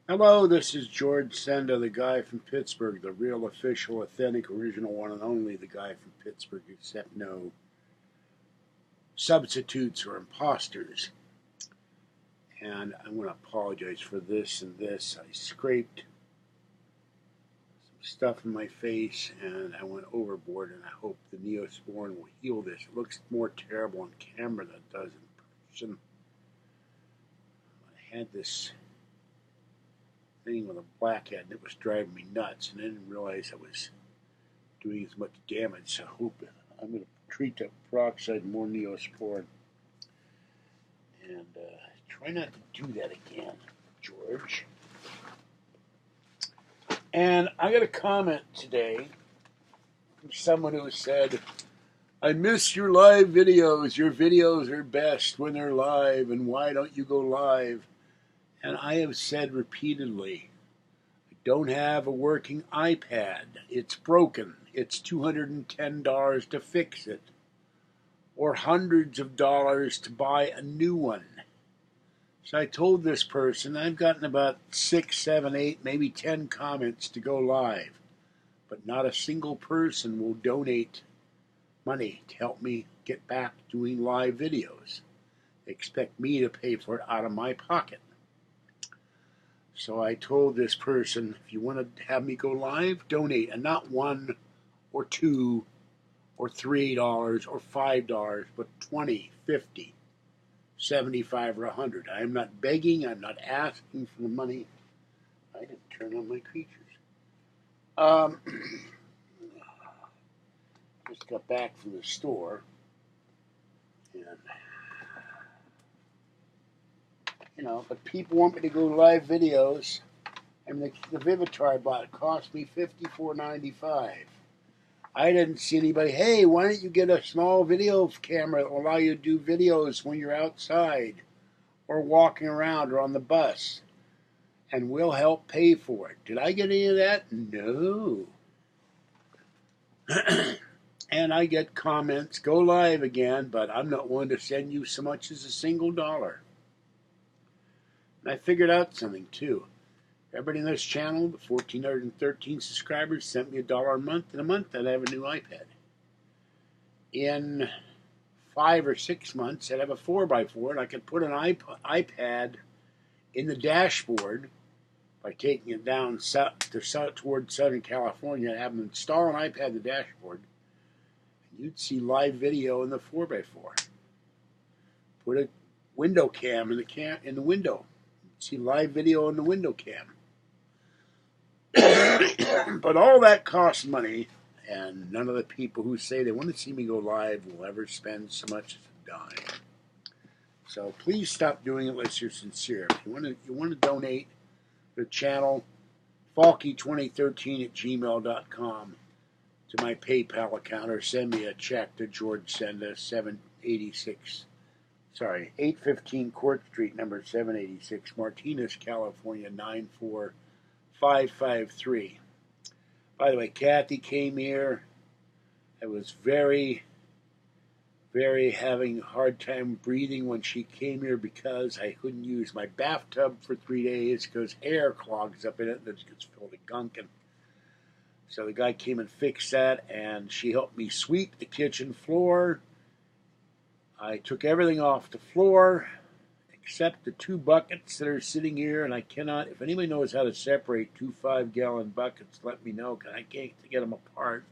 Hello, this is George Senda, the guy from Pittsburgh, the real, official, authentic, original, one and only, the guy from Pittsburgh, except no substitutes or imposters. And I'm going to apologize for this and this. I scraped some stuff in my face and I went overboard, and I hope the Neosporin will heal this. It looks more terrible on camera than it does in person. I had this thing with a blackhead and it was driving me nuts, and I didn't realize I was doing as much damage. So I hope I'm going to treat that peroxide more Neosporin and try not to do that again, George. And I got a comment today from someone who said, I miss your live videos. Your videos are best when they're live, and why don't you go live? And I have said repeatedly, I don't have a working iPad. It's broken. It's $210 to fix it, or hundreds of dollars to buy a new one. So I told this person, I've gotten about 6, 7, 8, maybe 10 comments to go live, but not a single person will donate money to help me get back doing live videos. They expect me to pay for it out of my pocket. So I told this person, if you want to have me go live, donate, and not $1 or $2 or $3 or $5, but $20, $50, $75 or $100. I am not begging. I'm not asking for the money. I didn't turn on my creatures. Just got back from the store, and but people want me to go live videos. And the Vivitar I bought cost me $54.95. I didn't see anybody, hey, why don't you get a small video camera that will allow you to do videos when you're outside or walking around or on the bus, and we'll help pay for it. Did I get any of that? No. And I get comments, go live again, but I'm not willing to send you so much as a single dollar. And I figured out something too. Everybody in this channel, the 1,413 subscribers, sent me $1 a month. In a month, I'd have a new iPad. In 5 or 6 months, I'd have a 4x4, and I could put an iPad in the dashboard by taking it down towards Southern California and have them install an iPad in the dashboard. And you'd see live video in the 4x4. Put a window cam in the window. You'd see live video in the window cam. But all that costs money, and none of the people who say they want to see me go live will ever spend so much as a dime. So please stop doing it unless you're sincere. If you want to donate to the channel, falky2013@gmail.com to my PayPal account, or send me a check to George Senda, 815 Court Street, number 786, Martinez, California, 94553. By the way, Kathy came here. I was very, very having a hard time breathing when she came here because I couldn't use my bathtub for 3 days because air clogs up in it and it gets filled with gunk. And so the guy came and fixed that, and she helped me sweep the kitchen floor. I took everything off the floor except the 2 buckets that are sitting here, and I cannot, if anybody knows how to separate 2 5-gallon buckets, let me know, because I can't get them apart.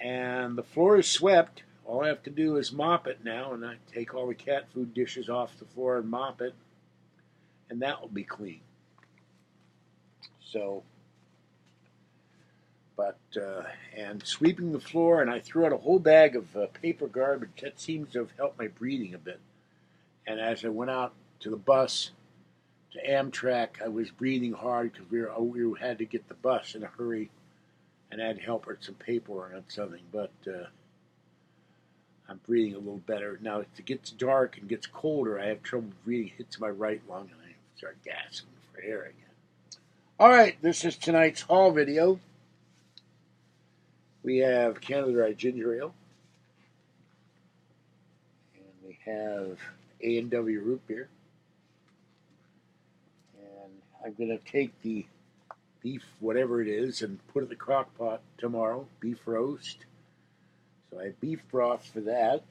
And the floor is swept. All I have to do is mop it now, and I take all the cat food dishes off the floor and mop it, and that will be clean. So, and sweeping the floor, and I threw out a whole bag of paper garbage. That seems to have helped my breathing a bit. And as I went out to the bus, to Amtrak, I was breathing hard because we had to get the bus in a hurry, and I had help with some paperwork on something. But I'm breathing a little better. Now, if it gets dark and gets colder, I have trouble breathing. It hits my right lung, and I start gasping for air again. All right, this is tonight's haul video. We have Canada Dry Ginger Ale, and we have A&W Root Beer, And I'm going to take the beef, whatever it is, and put it in the crock pot tomorrow, beef roast. So I have beef broth for that.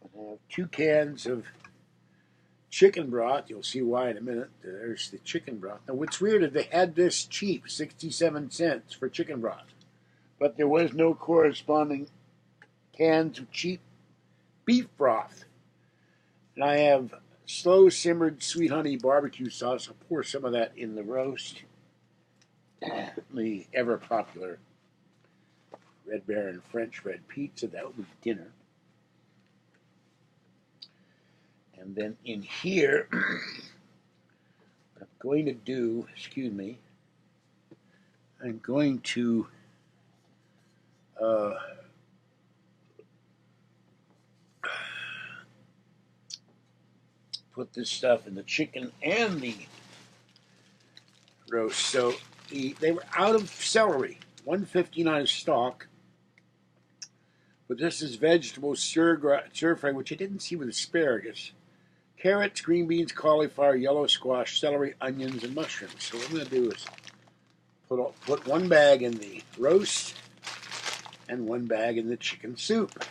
I have 2 cans of chicken broth. You'll see why in a minute. There's the chicken broth. Now, what's weird is they had this cheap, 67 cents for chicken broth, but there was no corresponding cans of cheap beef broth. And I have slow simmered sweet honey barbecue sauce. I'll pour some of that in the roast. The ever popular Red Baron French red pizza. That will be dinner. And then in here, I'm going to do, I'm going to put this stuff in the chicken and the roast. So they were out of celery, $1.59 a stalk. But this is vegetable stir fry, which I didn't see with asparagus. Carrots, green beans, cauliflower, yellow squash, celery, onions, and mushrooms. So what I'm going to do is put 1 bag in the roast and 1 bag in the chicken soup.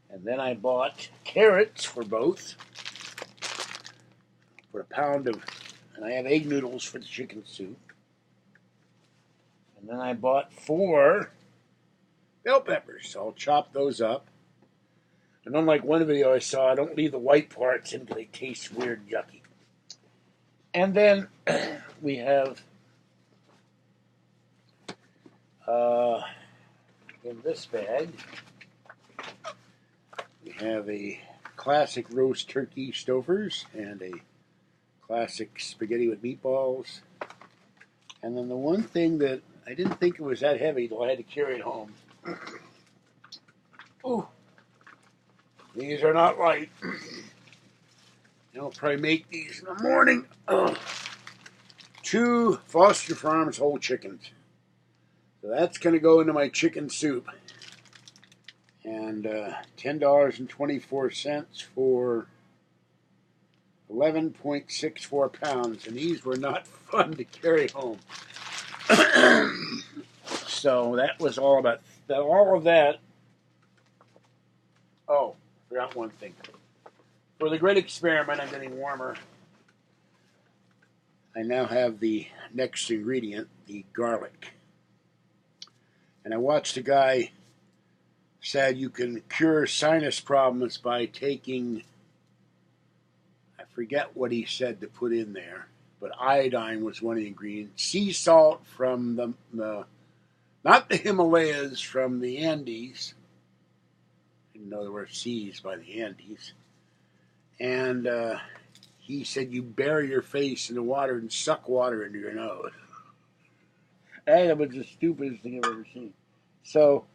And then I bought carrots for both. Put a pound of, and I have egg noodles for the chicken soup. And then I bought 4 bell peppers. So I'll chop those up. And unlike one video I saw, I don't leave the white parts in because they taste weird, yucky. And then we have in this bag, we have a classic roast turkey Stouffer's and a classic spaghetti with meatballs. And then the one thing that I didn't think it was that heavy, though I had to carry it home. Ooh, these are not light. I'll probably make these in the morning. 2 Foster Farms whole chickens. So that's going to go into my chicken soup. And $10.24 for 11.64 pounds. And these were not fun to carry home. So that was all about all of that. Oh, forgot one thing. For the great experiment, I'm getting warmer. I now have the next ingredient, the garlic. And I watched a guy said you can cure sinus problems by taking, I forget what he said to put in there, but iodine was one of the ingredients. Sea salt from the not the Himalayas, from the Andes. I didn't know there were seas by the Andes. And he said you bury your face in the water and suck water into your nose. That was the stupidest thing I've ever seen. So,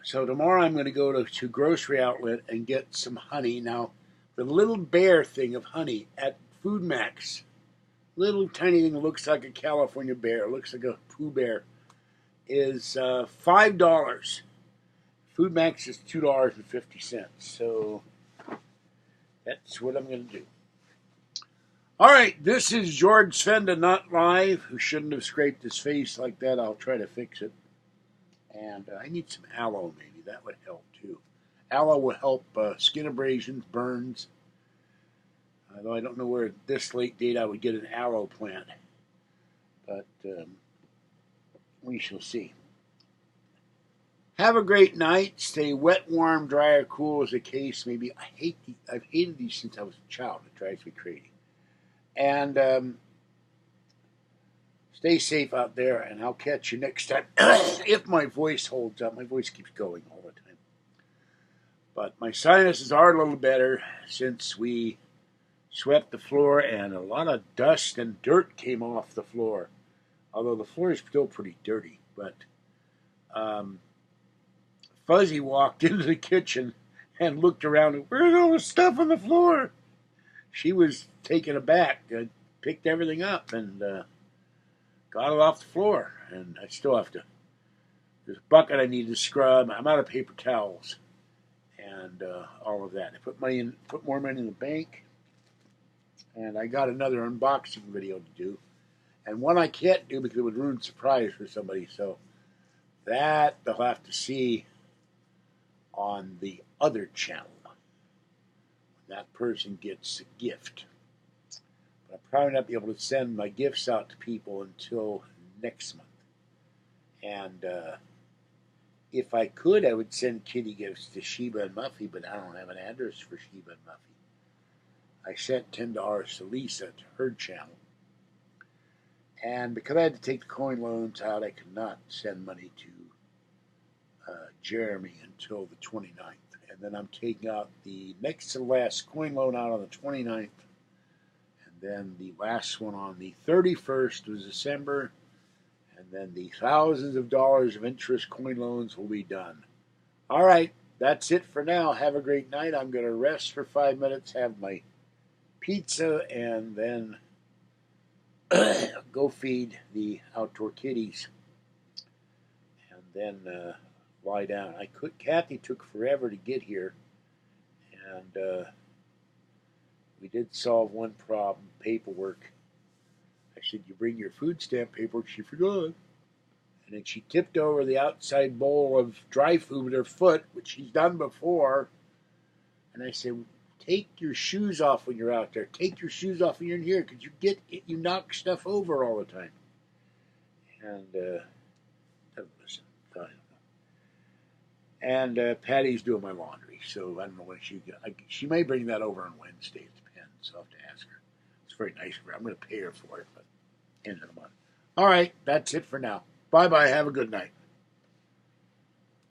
so tomorrow I'm going to go to grocery outlet and get some honey. Now, the little bear thing of honey at Food Maxx, little tiny thing that looks like a California bear, looks like a Pooh Bear, is $5. Food Maxx is $2.50. So that's what I'm going to do. All right, this is George Senda, not live, who shouldn't have scraped his face like that. I'll try to fix it. And I need some aloe, maybe. That would help, too. Aloe will help skin abrasions, burns. Although I don't know where at this late date I would get an aloe plant. But we shall see. Have a great night. Stay wet, warm, dry, or cool as the case may be. I've hated these since I was a child. It drives me crazy. And stay safe out there, and I'll catch you next time. If my voice holds up. My voice keeps going all the time. But my sinuses are a little better since we swept the floor, and a lot of dust and dirt came off the floor. Although the floor is still pretty dirty. But Fuzzy walked into the kitchen and looked around and, where's all the stuff on the floor? She was taken aback. I picked everything up and got it off the floor. And I still have to, there's a bucket I need to scrub. I'm out of paper towels. and all of that. I put more money in the bank, and I got another unboxing video to do, and one I can't do because it would ruin surprise for somebody. So that they'll have to see on the other channel. That person gets a gift. But I'll probably not be able to send my gifts out to people until next month. And if I could, I would send kitty gifts to Sheba and Muffy, but I don't have an address for Sheba and Muffy. I sent $10 to Lisa to her channel. And because I had to take the coin loans out, I could not send money to Jeremy until the 29th. And then I'm taking out the next to last coin loan out on the 29th. And then the last one on the 31st of December. And then the thousands of dollars of interest coin loans will be done. All right, that's it for now. Have a great night. I'm going to rest for 5 minutes, have my pizza, and then go feed the outdoor kitties. And then lie down. Kathy took forever to get here, and we did solve one problem, paperwork. I said, you bring your food stamp paperwork. She forgot. And then she tipped over the outside bowl of dry food with her foot, which she's done before. And I said, take your shoes off when you're out there. Take your shoes off when you're in here, because you knock stuff over all the time. And doesn't listen. And Patty's doing my laundry, so I don't know when she may bring that over on Wednesday. It depends. So I'll have to ask her. It's very nice of her. I'm going to pay her for it, but end of the month. All right, that's it for now. Bye-bye. Have a good night.